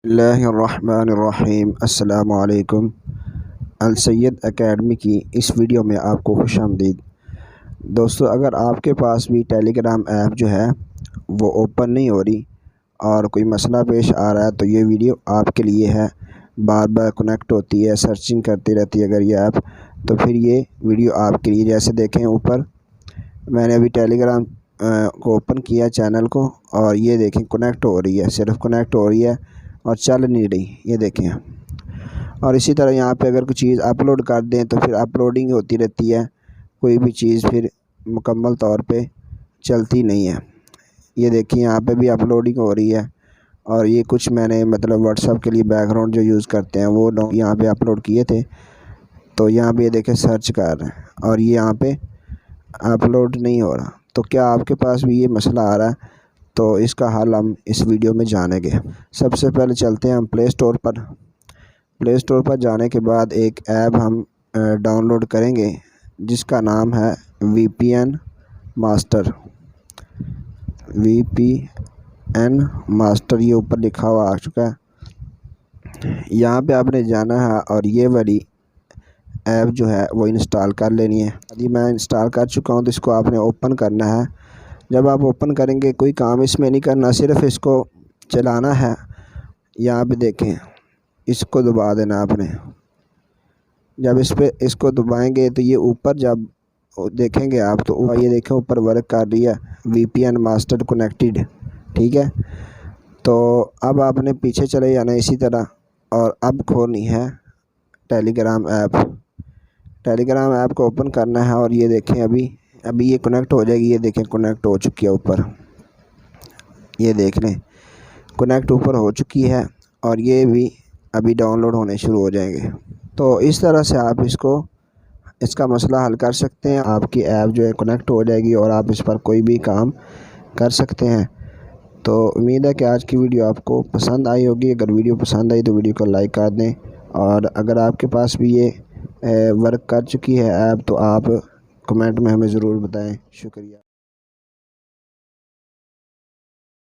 اللہ الرحمن الرحیم۔ السلام علیکم۔ السید اکیڈمی کی اس ویڈیو میں آپ کو خوش آمدید۔ دوستو، اگر آپ کے پاس بھی ٹیلی گرام ایپ جو ہے وہ اوپن نہیں ہو رہی اور کوئی مسئلہ پیش آ رہا ہے تو یہ ویڈیو آپ کے لیے ہے۔ بار بار کنیکٹ ہوتی ہے، سرچنگ کرتی رہتی ہے اگر یہ ایپ، تو پھر یہ ویڈیو آپ کے لیے۔ جیسے دیکھیں اوپر میں نے ابھی ٹیلی گرام کو اوپن کیا چینل کو، اور یہ دیکھیں کنیکٹ ہو رہی ہے، صرف کنیکٹ ہو رہی ہے اور چل نہیں رہی، یہ دیکھیں۔ اور اسی طرح یہاں پہ اگر کوئی چیز اپلوڈ کر دیں تو پھر اپلوڈنگ ہوتی رہتی ہے، کوئی بھی چیز پھر مکمل طور پہ چلتی نہیں ہے۔ یہ دیکھیں یہاں پہ بھی اپلوڈنگ ہو رہی ہے، اور یہ کچھ میں نے واٹس ایپ کے لیے بیک گراؤنڈ جو یوز کرتے ہیں وہ یہاں پہ اپلوڈ کیے تھے، تو یہاں پہ یہ دیکھیں سرچ کر رہے ہیں اور یہ یہاں پہ اپلوڈ نہیں ہو رہا۔ تو کیا آپ کے پاس بھی یہ مسئلہ آ رہا ہے؟ تو اس کا حل ہم اس ویڈیو میں جانیں گے۔ سب سے پہلے چلتے ہیں ہم پلے اسٹور پر۔ پلے اسٹور پر جانے کے بعد ایک ایپ ہم ڈاؤن لوڈ کریں گے جس کا نام ہے وی پی این ماسٹر۔ وی پی این ماسٹر یہ اوپر لکھا ہوا آ چکا ہے۔ یہاں پہ آپ نے جانا ہے اور یہ والی ایپ جو ہے وہ انسٹال کر لینی ہے۔ ابھی میں انسٹال کر چکا ہوں، تو اس کو آپ نے اوپن کرنا ہے۔ جب آپ اوپن کریں گے کوئی کام اس میں نہیں کرنا، صرف اس کو چلانا ہے۔ یہاں پہ دیکھیں اس کو دبا دینا آپ نے۔ جب اس کو دبائیں گے تو یہ اوپر جب دیکھیں گے آپ تو یہ دیکھیں اوپر ورک کر رہی ہے، وی پی این ماسٹر کنیکٹڈ، ٹھیک ہے۔ تو اب آپ نے پیچھے چلے جانا اسی طرح، اور اب کھولنی ہے ٹیلی گرام ایپ۔ ٹیلی گرام ایپ کو اوپن کرنا ہے، اور یہ دیکھیں ابھی یہ کنیکٹ ہو جائے گی۔ یہ دیکھیں کنیکٹ ہو چکی ہے اوپر، یہ دیکھ لیں کنیکٹ اوپر ہو چکی ہے، اور یہ بھی ابھی ڈاؤن لوڈ ہونے شروع ہو جائیں گے۔ تو اس طرح سے آپ اس کا مسئلہ حل کر سکتے ہیں۔ آپ کی ایپ جو ہے کنیکٹ ہو جائے گی اور آپ اس پر کوئی بھی کام کر سکتے ہیں۔ تو امید ہے کہ آج کی ویڈیو آپ کو پسند آئی ہوگی۔ اگر ویڈیو پسند آئی تو ویڈیو کو لائک کر دیں، اور اگر آپ کے پاس بھی یہ ورک کر چکی ہے ایپ تو آپ کمنٹ میں ہمیں ضرور بتائیں۔ شکریہ۔